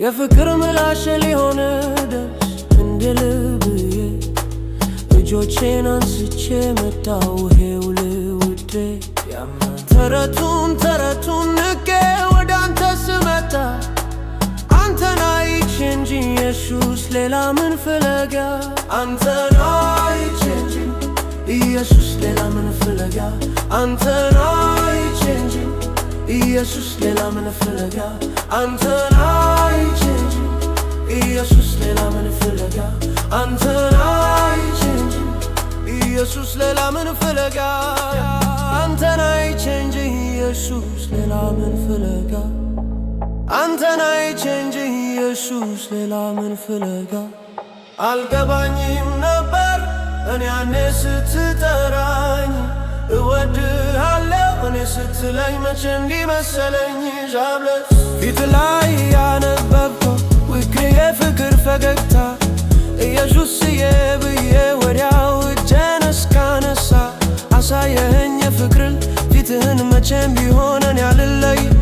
የፍቅር ምላሽ ሊሆን ደስ እንደ ልብዬ እጆቼን አንስቼ መጣሁ ይሄው ልውዴ ተረቱን ንቄ ወደ አንተ ስመጣ አንተን አይቼ እንጂ ኢየሱስ ሌላ ምን ፍለጋ አንተን አይቼ እንጂ ኢየሱስ ሌላ ምን ፍለጋ አንተን አይቼ እንጂ ኢየሱስ ሌላ ምን ፍለጋ አንተን አይቼ እንጂ ኢየሱስ ሌላ ምን ፍለጋ አንተን አይቼ እንጂ ኢየሱስ ሌላ ምን ፍለጋ አንተን አይቼ እንጂ ኢየሱስ ሌላ ምን ፍለጋ አንተን አይቼ እንጂ ኢየሱስ ሌላ ምን ፍለጋ አልገባኝም ነበር እኔ ያኔ ስትጠራኝ እወድሃለሁ እኔ ስትለኝ መቼ እንዲህ መሰለኝ ዣብለስ ፊት ላይ ያነበብከው ውክሬ የፍቅር ፈገግታ ኢየሱስዬ ብዬ ወዲያው እጄን እስካነሳ አሳየኸኝ የፍቅርን ፊትህን መቼም ቢሆን እኔ አልለይም